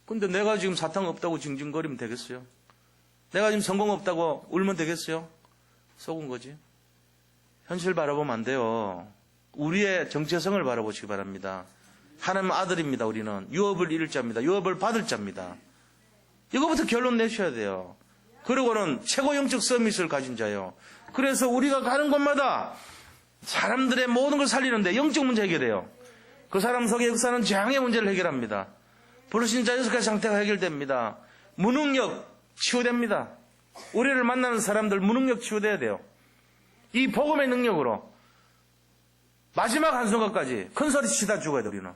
근데 내가 지금 사탕 없다고 징징거리면 되겠어요? 내가 지금 성공 없다고 울면 되겠어요? 속은 거지. 현실 바라보면 안 돼요. 우리의 정체성을 바라보시기 바랍니다. 하나님 아들입니다. 우리는 유업을 잃을 자입니다. 유업을 받을 자입니다. 이거부터 결론 내셔야 돼요. 그리고는 최고 영적 서밋을 가진 자예요. 그래서 우리가 가는 곳마다 사람들의 모든 걸 살리는데 영적 문제 해결해요. 그 사람 속에 역사는 재앙의 문제를 해결합니다. 불신자 6가지 상태가 해결됩니다. 무능력 치유됩니다. 우리를 만나는 사람들 무능력 치유돼야 돼요. 이 복음의 능력으로 마지막 한순간까지 큰 소리 치다 죽어야 돼 우리는.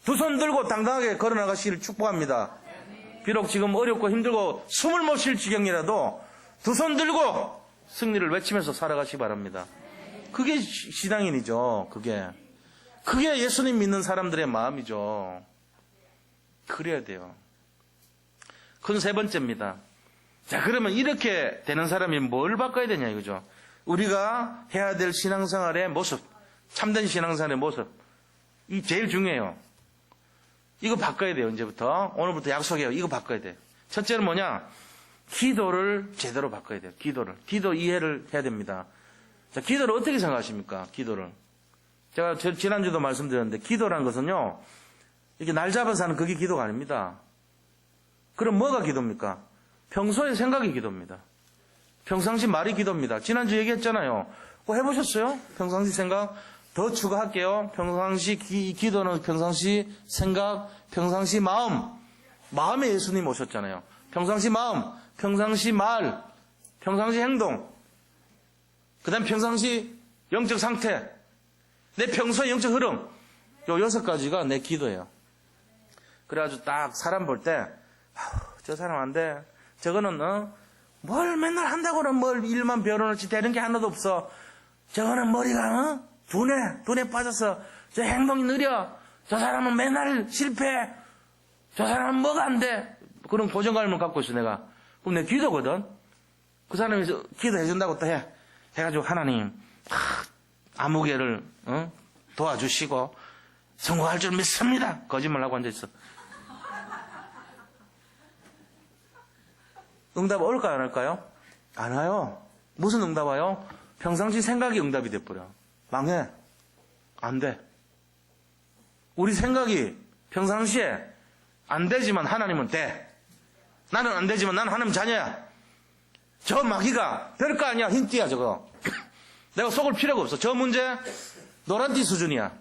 두 손 들고 당당하게 걸어나가시기를 축복합니다. 비록 지금 어렵고 힘들고 숨을 못 쉴 지경이라도 두 손 들고 승리를 외치면서 살아가시기 바랍니다. 그게 신앙인이죠. 그게 예수님 믿는 사람들의 마음이죠. 그래야 돼요. 그건 세 번째입니다. 자, 그러면 이렇게 되는 사람이 뭘 바꿔야 되냐 이거죠. 우리가 해야 될 신앙생활의 모습, 참된 신앙생활의 모습, 이 제일 중요해요. 이거 바꿔야 돼요. 이제부터 오늘부터 약속해요. 이거 바꿔야 돼요. 첫째는 뭐냐? 기도를 제대로 바꿔야 돼요. 기도 이해를 해야 됩니다. 자, 기도를 어떻게 생각하십니까? 기도를 제가 지난주도 말씀드렸는데 기도라는 것은요, 이렇게 날 잡아서 하는 그게 기도가 아닙니다. 그럼 뭐가 기도입니까? 평소의 생각이 기도입니다. 평상시 말이 기도입니다. 지난주 얘기했잖아요. 해보셨어요? 평상시 생각? 더 추가할게요. 평상시 기도는 평상시 생각, 평상시 마음. 마음에 예수님 오셨잖아요. 평상시 마음, 평상시 말, 평상시 행동. 그 다음 평상시 영적 상태. 내 평소의 영적 흐름. 요 6가지가 내 기도예요. 그래가지고 딱 사람 볼 때, 저 사람 안 돼. 저거는, 뭘 맨날 한다고는 뭘 일만 배워놓지 되는 게 하나도 없어. 저거는 머리가, 둔에 빠져서 저 행동이 느려. 저 사람은 맨날 실패해. 저 사람은 뭐가 안 돼. 그런 고정관념을 갖고 있어, 내가. 그럼 내 기도거든. 그 사람이 기도해준다고 또 해. 해가지고 하나님, 아무개를, 도와주시고, 성공할 줄 믿습니다. 거짓말하고 앉아있어. 응답 올까요, 안 올까요? 안 와요. 무슨 응답 와요? 평상시 생각이 응답이 돼버려. 망해. 안 돼. 우리 생각이 평상시에 안 되지만 하나님은 돼. 나는 안 되지만 나는 하나님 자녀야. 저 마귀가 별거 아니야. 흰띠야 저거. 내가 속을 필요가 없어. 저 문제 노란띠 수준이야.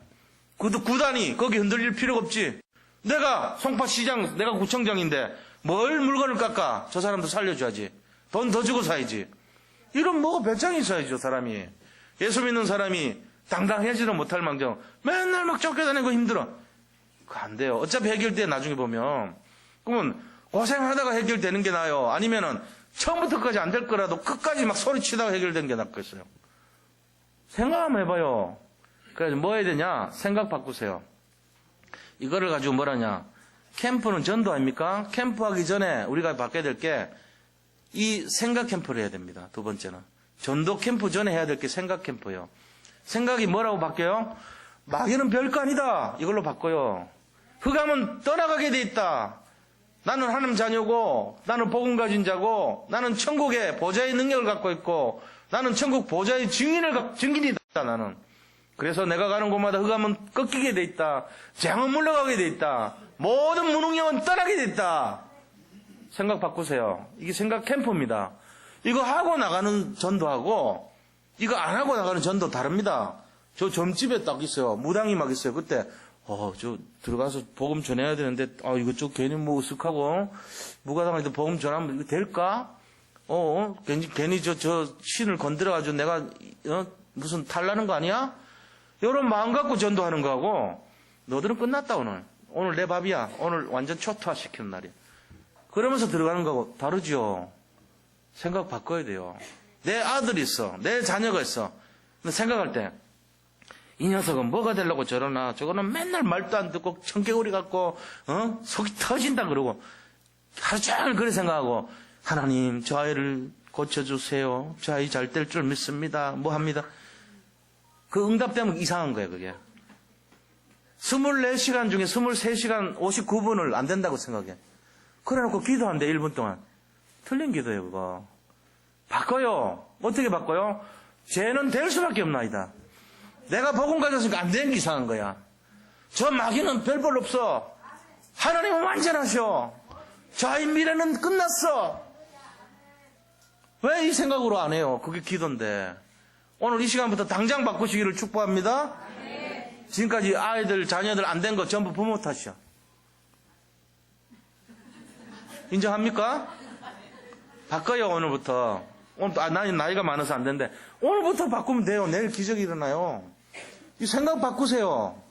구단이 거기 흔들릴 필요가 없지. 내가 송파시장, 내가 구청장인데 뭘 물건을 깎아. 저 사람도 살려줘야지. 돈 더 주고 사야지. 이런 뭐가 배짱이 있어야죠, 사람이. 예수 믿는 사람이 당당해지는 못할 망정 맨날 막 쫓겨다니고 힘들어. 그거 안 돼요. 어차피 해결돼 나중에 보면. 그러면 고생하다가 해결되는 게 나아요? 아니면은 처음부터까지 안 될 거라도 끝까지 막 소리치다가 해결된 게 낫겠어요? 생각 한번 해봐요. 그래서 뭐 해야 되냐? 생각 바꾸세요. 이거를 가지고 뭐라냐? 캠프는 전도 아닙니까? 캠프하기 전에 우리가 바꿔야 될 게 이 생각 캠프를 해야 됩니다. 두 번째는. 전도 캠프 전에 해야 될 게 생각 캠프예요. 생각이 뭐라고 바뀌어요? 마귀는 별거 아니다. 이걸로 바꿔요. 흑암은 떠나가게 돼 있다. 나는 하나님 자녀고, 나는 복음 가진 자고, 나는 천국의 보좌의 능력을 갖고 있고, 나는 천국 보좌의 증인이다, 나는. 그래서 내가 가는 곳마다 흑암은 꺾이게 돼 있다. 재앙은 물러가게 돼 있다. 모든 무능력은 떠나게 돼 있다. 생각 바꾸세요. 이게 생각 캠프입니다. 이거 하고 나가는 전도하고, 이거 안 하고 나가는 전도 다릅니다. 저 점집에 딱 있어요. 무당이 막 있어요. 그때, 저 들어가서 복음 전해야 되는데, 이거 좀 괜히 뭐 으쓱하고, 무가당한테 복음 전하면 이거 될까? 괜히 저 신을 건드려가지고 내가, 무슨 탈나는 거 아니야? 이런 마음 갖고 전도하는 거하고, 너들은 끝났다, 오늘. 오늘 내 밥이야. 오늘 완전 초토화 시키는 날이야. 그러면서 들어가는 거하고 다르죠. 생각 바꿔야 돼요. 내 아들이 있어. 내 자녀가 있어. 근데 생각할 때, 이 녀석은 뭐가 되려고 저러나, 저거는 맨날 말도 안 듣고 청개구리 같고, 속이 터진다 그러고, 하루 종일 그렇게 생각하고, 하나님, 저 아이를 고쳐주세요. 저 아이 잘 될 줄 믿습니다. 뭐 합니다. 그 응답 되면 이상한 거예요, 그게. 24시간 중에 23시간 59분을 안 된다고 생각해. 그래 놓고 기도한대, 1분 동안. 틀린 기도예요, 그거. 바꿔요. 어떻게 바꿔요? 죄는 될 수밖에 없나이다. 내가 복음 가졌으니까 안 되는 게 이상한 거야. 저 마귀는 별볼 없어. 하나님은 완전하셔. 저 아이 미래는 끝났어. 왜 이 생각으로 안 해요? 그게 기도인데. 오늘 이 시간부터 당장 바꾸시기를 축복합니다. 지금까지 아이들, 자녀들 안 된 거 전부 부모 탓이야. 인정합니까? 바꿔요, 오늘부터. 오늘 나이가 많아서 안 되는데, 오늘부터 바꾸면 돼요. 내일 기적이 일어나요. 이 생각 바꾸세요.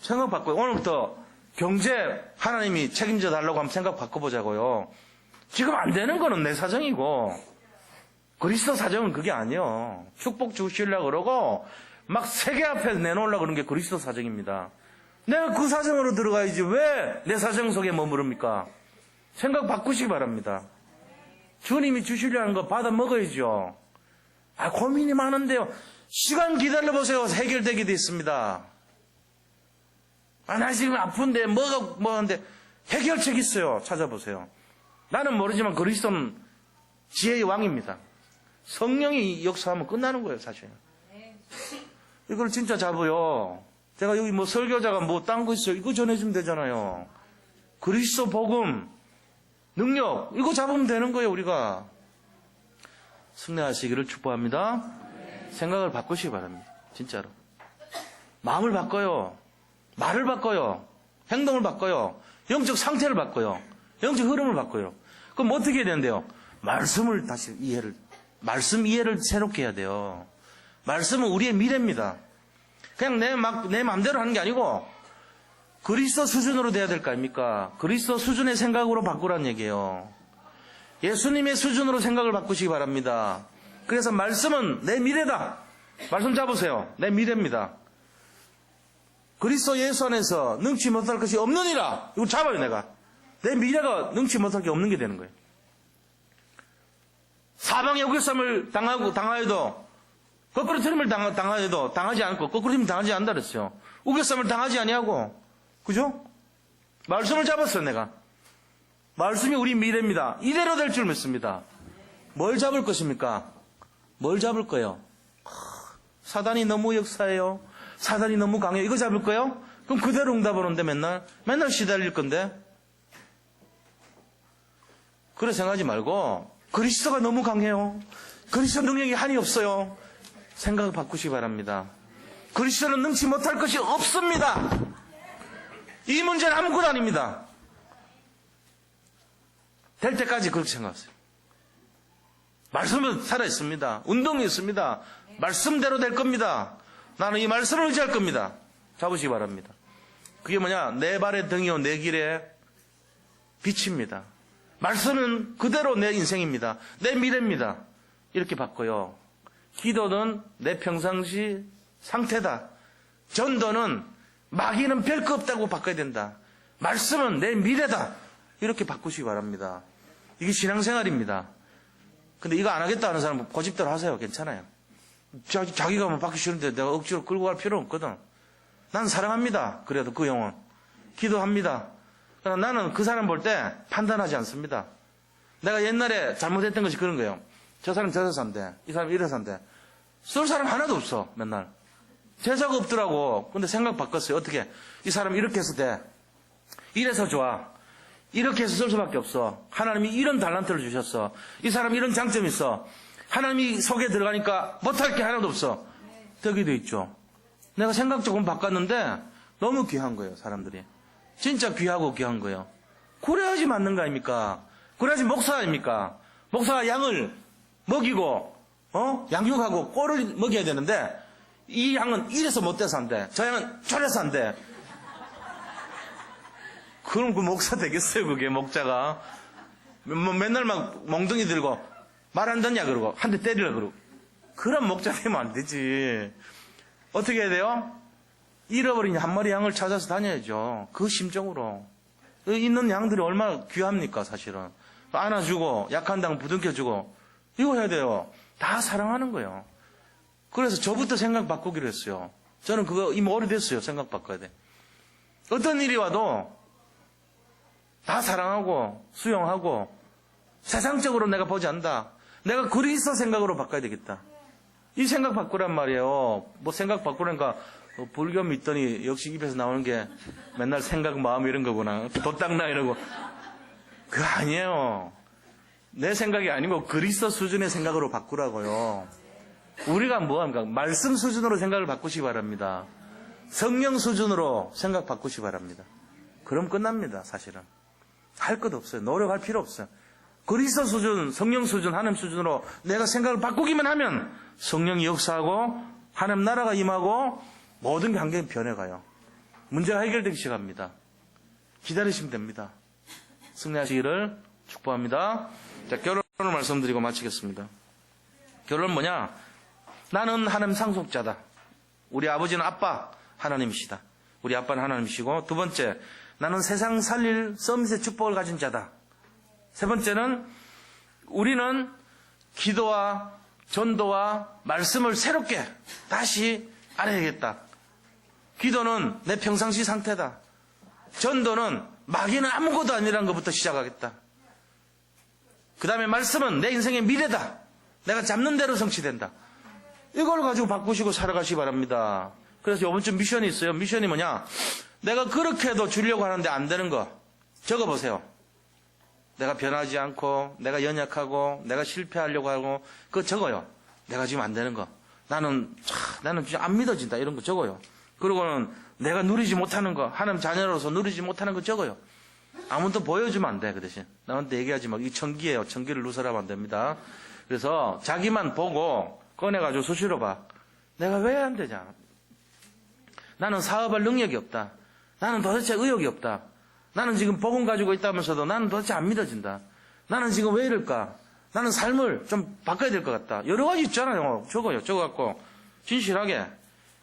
생각 바꿔요. 오늘부터 경제 하나님이 책임져 달라고 하면 생각 바꿔보자고요. 지금 안 되는 거는 내 사정이고 그리스도 사정은 그게 아니에요. 축복 주시려고 그러고 막 세계 앞에 내놓으려고 그러는 게 그리스도 사정입니다. 내가 그 사정으로 들어가야지 왜 내 사정 속에 머무릅니까? 생각 바꾸시기 바랍니다. 주님이 주시려는 거 받아 먹어야죠. 고민이 많은데요. 시간 기다려보세요. 해결되게 돼 있습니다. 나 지금 아픈데 뭐하는데 해결책 있어요. 찾아보세요. 나는 모르지만 그리스도는 지혜의 왕입니다. 성령이 역사하면 끝나는 거예요, 사실. 이걸 진짜 잡아요. 제가 여기 뭐 설교자가 뭐 딴 거 있어요. 이거 전해주면 되잖아요. 그리스도 복음, 능력, 이거 잡으면 되는 거예요, 우리가. 승리하시기를 축복합니다. 생각을 바꾸시기 바랍니다. 진짜로. 마음을 바꿔요. 말을 바꿔요. 행동을 바꿔요. 영적 상태를 바꿔요. 영적 흐름을 바꿔요. 그럼 어떻게 해야 되는데요? 말씀을 다시 말씀 이해를 새롭게 해야 돼요. 말씀은 우리의 미래입니다. 그냥 내 마음대로 하는 게 아니고 그리스도 수준으로 돼야 될 거 아닙니까? 그리스도 수준의 생각으로 바꾸라는 얘기예요. 예수님의 수준으로 생각을 바꾸시기 바랍니다. 그래서 말씀은 내 미래다. 말씀 잡으세요. 내 미래입니다. 그리스도 예수 안에서 능치 못할 것이 없느니라. 이거 잡아요, 내가. 내 미래가 능치 못할 게 없는 게 되는 거예요. 사방에 우겨쌈을 당하여도 거꾸로 틀림을 당하여도 당하지 않고 거꾸로 틀림을 당하지 않는다 그랬어요. 우겨쌈을 당하지 아니하고. 그죠? 말씀을 잡았어요, 내가. 말씀이 우리 미래입니다. 이대로 될 줄 믿습니다. 뭘 잡을 것입니까? 뭘 잡을 거예요? 사단이 너무 역사해요. 사단이 너무 강해요. 이거 잡을 거예요? 그럼 그대로 응답을 오는데 맨날 시달릴 건데. 그래 생각하지 말고 그리스도가 너무 강해요. 그리스도 능력이 한이 없어요. 생각을 바꾸시기 바랍니다. 그리스도는 능치 못할 것이 없습니다. 이 문제는 아무것도 아닙니다. 될 때까지 그렇게 생각하세요. 말씀은 살아있습니다. 운동이 있습니다. 말씀대로 될 겁니다. 나는 이 말씀을 의지할 겁니다. 잡으시기 바랍니다. 그게 뭐냐? 내 발의 등이요 내 길의 빛입니다. 말씀은 그대로 내 인생입니다. 내 미래입니다. 이렇게 바꿔요. 기도는 내 평상시 상태다. 전도는 마귀는 별 거 없다고 바꿔야 된다. 말씀은 내 미래다. 이렇게 바꾸시기 바랍니다. 이게 신앙생활입니다. 근데 이거 안 하겠다 하는 사람은 고집대로 하세요. 괜찮아요. 자기가 뭐 받기 싫은데 내가 억지로 끌고 갈 필요 없거든. 난 사랑합니다. 그래도 그 영혼. 기도합니다. 그러나 나는 그 사람 볼 때 판단하지 않습니다. 내가 옛날에 잘못했던 것이 그런 거예요. 저 사람 저래서 산대. 이 사람 이래서 산대. 쓸 사람 하나도 없어. 맨날. 제자가 없더라고. 근데 생각 바꿨어요. 어떻게? 이 사람 이렇게 해서 돼. 이래서 좋아. 이렇게 해서 쓸 수밖에 없어. 하나님이 이런 달란트를 주셨어. 이 사람 이런 장점이 있어. 하나님이 속에 들어가니까 못할 게 하나도 없어. 덕이 돼 있죠. 내가 생각 조금 바꿨는데 너무 귀한 거예요. 사람들이. 진짜 귀하고 귀한 거예요. 그래야지 맞는 거 아닙니까? 그래야지 목사 아닙니까? 목사가 양을 먹이고 양육하고 꼴을 먹여야 되는데 이 양은 이래서 못 돼서 안 돼. 저 양은 저래서 안 돼. 그럼 그 목사 되겠어요, 그게, 목자가. 맨날 막 멍둥이 들고, 말 안 듣냐, 그러고, 한 대 때리려, 그러고. 그런 목자 되면 안 되지. 어떻게 해야 돼요? 잃어버린 한 마리 양을 찾아서 다녀야죠. 그 심정으로. 있는 양들이 얼마나 귀합니까, 사실은. 안아주고, 약한 당 부둥켜주고, 이거 해야 돼요. 다 사랑하는 거예요. 그래서 저부터 생각 바꾸기로 했어요. 저는 그거 이미 오래됐어요, 생각 바꿔야 돼. 어떤 일이 와도, 다 사랑하고 수용하고 세상적으로 내가 보지 않는다. 내가 그리스도 생각으로 바꿔야 되겠다. 이 생각 바꾸란 말이에요. 뭐 생각 바꾸라니까 불교 믿더니 역시 입에서 나오는 게 맨날 생각 마음 이런 거구나. 도딱나 이러고. 그거 아니에요. 내 생각이 아니고 그리스도 수준의 생각으로 바꾸라고요. 우리가 뭐합니까? 말씀 수준으로 생각을 바꾸시기 바랍니다. 성령 수준으로 생각 바꾸시기 바랍니다. 그럼 끝납니다, 사실은. 할 것 없어요. 노력할 필요 없어요. 그리스도 수준, 성령 수준, 하나님 수준으로 내가 생각을 바꾸기만 하면 성령이 역사하고 하나님 나라가 임하고 모든 게 환경이 변해가요. 문제가 해결되기 시작합니다. 기다리시면 됩니다. 승리하시기를 축복합니다. 자, 결론을 말씀드리고 마치겠습니다. 결론은 뭐냐? 나는 하나님 상속자다. 우리 아버지는 아빠 하나님이시다. 우리 아빠는 하나님이시고, 두 번째, 나는 세상 살릴 서밋의 축복을 가진 자다. 세 번째는 우리는 기도와 전도와 말씀을 새롭게 다시 알아야겠다. 기도는 내 평상시 상태다. 전도는 마귀는 아무것도 아니라는 것부터 시작하겠다. 그 다음에 말씀은 내 인생의 미래다. 내가 잡는 대로 성취된다. 이걸 가지고 바꾸시고 살아가시기 바랍니다. 그래서 이번 주 미션이 있어요. 미션이 뭐냐? 내가 그렇게 해도 주려고 하는데 안 되는 거 적어보세요. 내가 변하지 않고, 내가 연약하고, 내가 실패하려고 하고, 그거 적어요. 내가 지금 안 되는 거. 나는 진짜 안 믿어진다. 이런 거 적어요. 그리고는 내가 누리지 못하는 거, 하나님 자녀로서 누리지 못하는 거 적어요. 아무도 보여주면 안 돼, 그 대신. 나한테 얘기하지 마. 이 천기예요. 천기를 누설하면 안 됩니다. 그래서 자기만 보고 꺼내가지고 수시로 봐. 내가 왜 안 되냐? 나는 사업할 능력이 없다. 나는 도대체 의욕이 없다. 나는 지금 복음 가지고 있다면서도 나는 도대체 안 믿어진다. 나는 지금 왜 이럴까? 나는 삶을 좀 바꿔야 될 것 같다. 여러 가지 있잖아요. 적어요. 적어갖고 진실하게.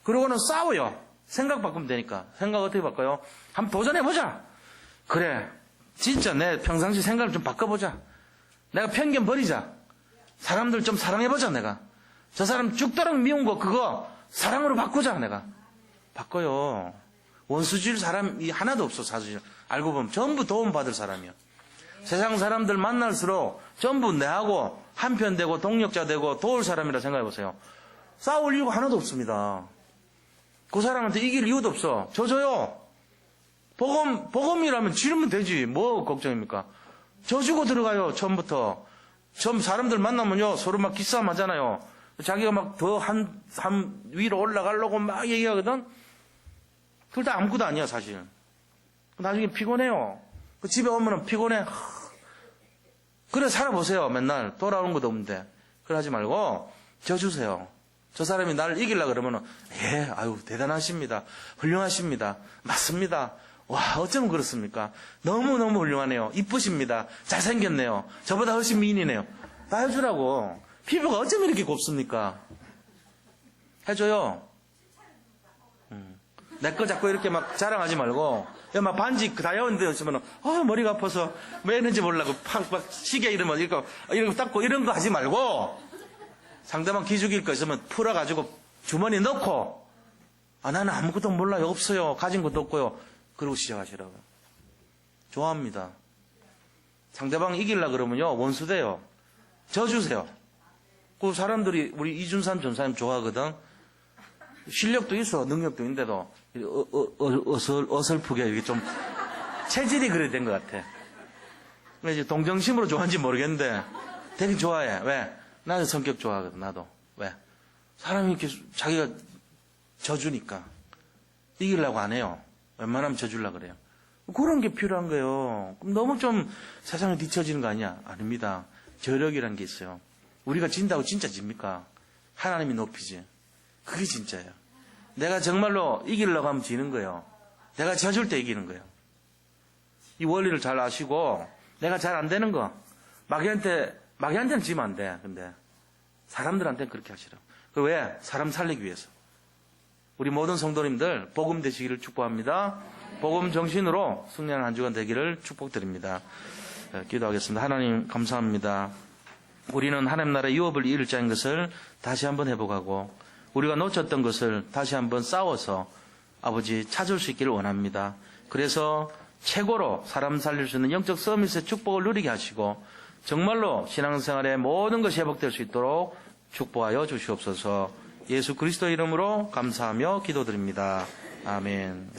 그러고는 싸워요. 생각 바꾸면 되니까. 생각 어떻게 바꿔요? 한번 도전해보자. 그래. 진짜 내 평상시 생각을 좀 바꿔보자. 내가 편견 버리자. 사람들 좀 사랑해보자, 내가. 저 사람 죽도록 미운 거 그거 사랑으로 바꾸자, 내가. 바꿔요. 원수질 사람이 하나도 없어, 사실. 알고 보면 전부 도움받을 사람이야. 세상 사람들 만날수록 전부 내하고 한편 되고 동력자 되고 도울 사람이라 생각해보세요. 싸울 이유가 하나도 없습니다. 그 사람한테 이길 이유도 없어. 져줘요. 복음이라면 지르면 되지. 뭐 걱정입니까? 져주고 들어가요, 처음부터. 처음 사람들 만나면요, 서로 막 기싸움 하잖아요. 자기가 막 더 한 위로 올라가려고 막 얘기하거든? 둘 다 아무것도 아니야, 사실. 나중에 피곤해요. 집에 오면은 피곤해. 그래, 살아보세요, 맨날. 돌아오는 것도 없는데. 그래 하지 말고, 져주세요. 저 사람이 나를 이기려고 그러면은, 예, 아유, 대단하십니다. 훌륭하십니다. 맞습니다. 와, 어쩌면 그렇습니까? 너무너무 훌륭하네요. 이쁘십니다. 잘생겼네요. 저보다 훨씬 미인이네요. 다 해주라고. 피부가 어쩌면 이렇게 곱습니까? 해줘요. 내 거 자꾸 이렇게 막 자랑하지 말고, 막 반지 다이아몬드 있으면, 머리가 아파서 왜 했는지 모르려고, 막 시계 이러면 이거 닦고 이런 거 하지 말고, 상대방 기죽일 거 있으면 풀어가지고 주머니에 넣고, 나는 아무것도 몰라요. 없어요. 가진 것도 없고요. 그러고 시작하시라고. 좋아합니다. 상대방 이기려고 그러면요, 원수돼요. 져주세요. 그 사람들이 우리 이준산 전사님 좋아하거든. 실력도 있어, 능력도 있는데도 어설프게 이게 좀 체질이 그래 된 것 같아. 이제 동정심으로 좋아하는지 모르겠는데 되게 좋아해. 왜? 나도 성격 좋아하거든. 나도. 왜? 사람이 이렇게 자기가 져주니까 이기려고 안 해요. 웬만하면 져주려고 그래요. 그런 게 필요한 거예요. 그럼 너무 좀 세상에 뒤처지는 거 아니야? 아닙니다. 저력이라는 게 있어요. 우리가 진다고 진짜 집니까? 하나님이 높이지. 그게 진짜예요. 내가 정말로 이기려고 하면 지는 거예요. 내가 져줄 때 이기는 거예요. 이 원리를 잘 아시고, 내가 잘 안 되는 거, 마귀한테는 지면 안 돼. 근데 사람들한테는 그렇게 하시라고. 그 왜? 사람 살리기 위해서. 우리 모든 성도님들 복음 되시기를 축복합니다. 복음 정신으로 승리하는 한 주간 되기를 축복드립니다. 기도하겠습니다. 하나님 감사합니다. 우리는 하나님 나라의 유업을 이룰 자인 것을 다시 한번 회복하고, 우리가 놓쳤던 것을 다시 한번 싸워서 아버지 찾을 수 있기를 원합니다. 그래서 최고로 사람 살릴 수 있는 영적 서밋의 축복을 누리게 하시고, 정말로 신앙생활의 모든 것이 회복될 수 있도록 축복하여 주시옵소서. 예수 그리스도 이름으로 감사하며 기도드립니다. 아멘.